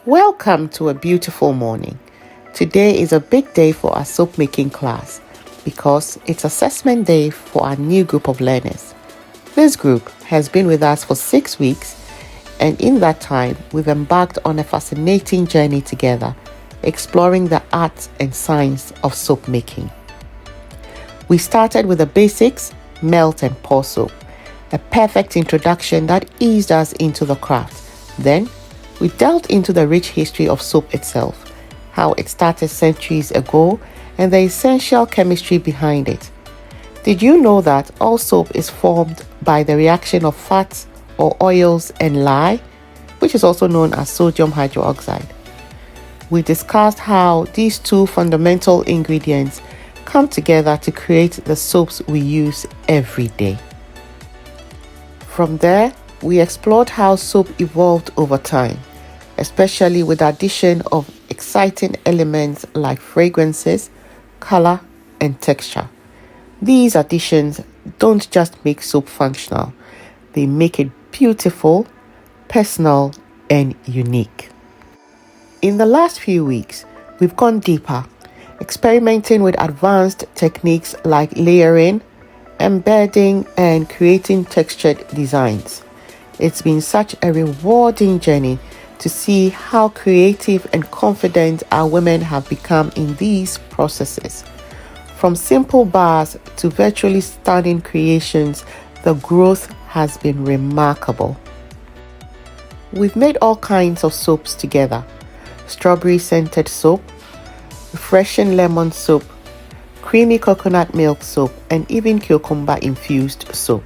Welcome to a beautiful morning. Today is a big day for our soap making class because it's assessment day for our new group of learners. This group has been with us for 6 weeks, and in that time, we've embarked on a fascinating journey together, exploring the art and science of soap making. We started with the basics, melt and pour soap, a perfect introduction that eased us into the craft. Then, we delved into the rich history of soap itself, how it started centuries ago, and the essential chemistry behind it. Did you know that all soap is formed by the reaction of fats or oils and lye, which is also known as sodium hydroxide? We discussed how these two fundamental ingredients come together to create the soaps we use every day. From there, we explored how soap evolved over time, especially with the addition of exciting elements like fragrances, color, and texture. These additions don't just make soap functional, they make it beautiful, personal, and unique. In the last few weeks, we've gone deeper, experimenting with advanced techniques like layering, embedding, and creating textured designs. It's been such a rewarding journey to see how creative and confident our women have become in these processes. From simple bars to virtually stunning creations, the growth has been remarkable. We've made all kinds of soaps together: strawberry-scented soap, refreshing lemon soap, creamy coconut milk soap, and even cucumber-infused soap.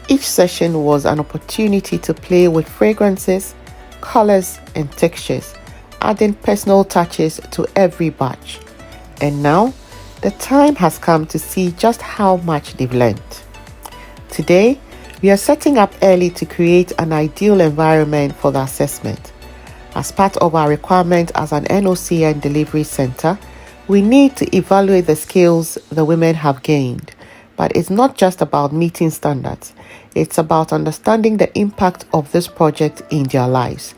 Each session was an opportunity to play with fragrances, colors, and textures, adding personal touches to every batch. And now, the time has come to see just how much they've learned. Today, we are setting up early to create an ideal environment for the assessment. As part of our requirement as an NOC and delivery center, we need to evaluate the skills the women have gained. But it's not just about meeting standards. It's about understanding the impact of this project in their lives.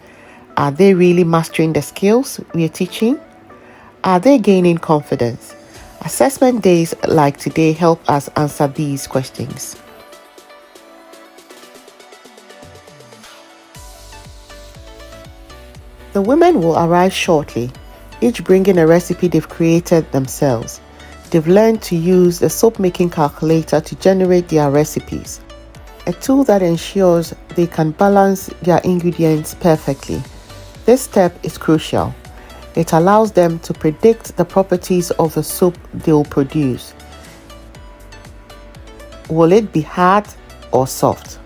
Are they really mastering the skills we are teaching? Are they gaining confidence? Assessment days like today help us answer these questions. The women will arrive shortly, each bringing a recipe they've created themselves. They've learned to use the soap making calculator to generate their recipes, a tool that ensures they can balance their ingredients perfectly. This step is crucial. It allows them to predict the properties of the soap they'll produce. Will it be hard or soft,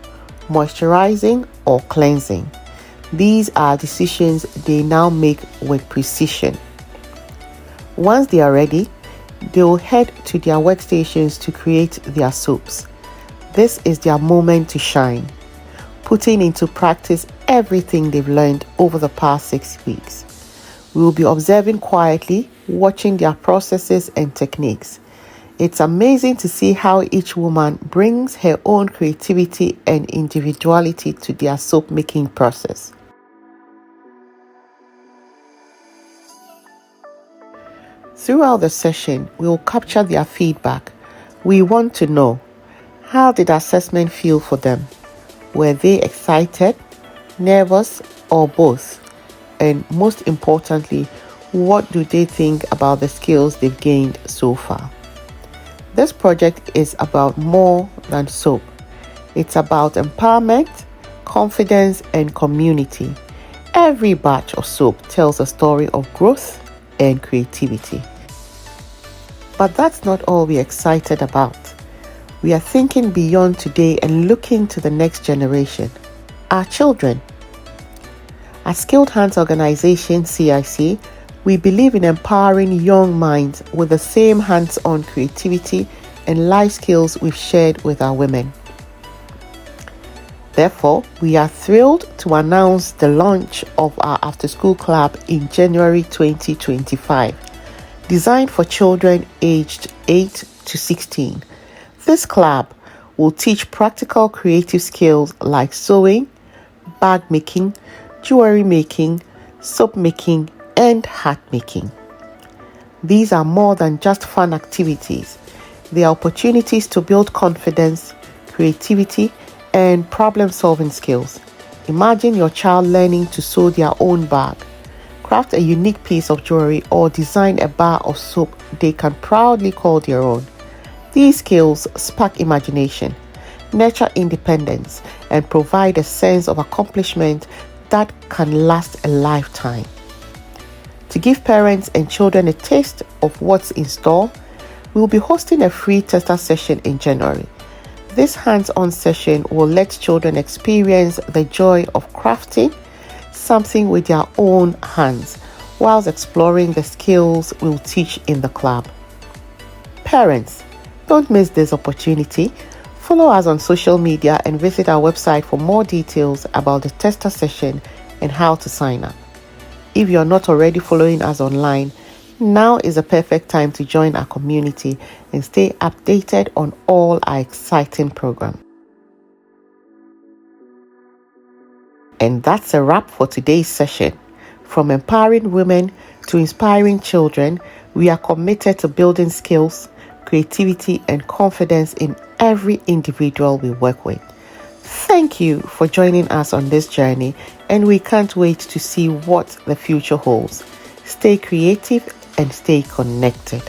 moisturizing or cleansing? These are decisions they now make with precision. Once they are ready, they will head to their workstations to create their soaps. This is their moment to shine, putting into practice everything they've learned over the past 6 weeks. We will be observing quietly, watching their processes and techniques. It's amazing to see how each woman brings her own creativity and individuality to their soap making process. Throughout the session, we will capture their feedback. We want to know, how did assessment feel for them? Were they excited, nervous, or both? And most importantly, what do they think about the skills they've gained so far? This project is about more than soap. It's about empowerment, confidence, and community. Every batch of soap tells a story of growth and creativity. But that's not all we're excited about. We are thinking beyond today and looking to the next generation, our children. At Skilled Hands Organization CIC, we believe in empowering young minds with the same hands-on creativity and life skills we've shared with our women. Therefore, we are thrilled to announce the launch of our after-school club in January 2025, designed for children aged 8 to 16. This club will teach practical creative skills like sewing, bag making, jewellery making, soap making, and hat making. These are more than just fun activities. They are opportunities to build confidence, creativity, and problem-solving skills. Imagine your child learning to sew their own bag, craft a unique piece of jewelry, or design a bar of soap they can proudly call their own. These skills spark imagination, nurture independence, and provide a sense of accomplishment that can last a lifetime. To give parents and children a taste of what's in store, we'll be hosting a free tester session in January. This hands-on session will let children experience the joy of crafting something with their own hands, whilst exploring the skills we'll teach in the club. Parents, don't miss this opportunity. Follow us on social media and visit our website for more details about the tester session and how to sign up. If you're not already following us online, now is the perfect time to join our community and stay updated on all our exciting programs. And that's a wrap for today's session. From empowering women to inspiring children, we are committed to building skills, creativity, and confidence in every individual we work with. Thank you for joining us on this journey, and we can't wait to see what the future holds. Stay creative and stay connected.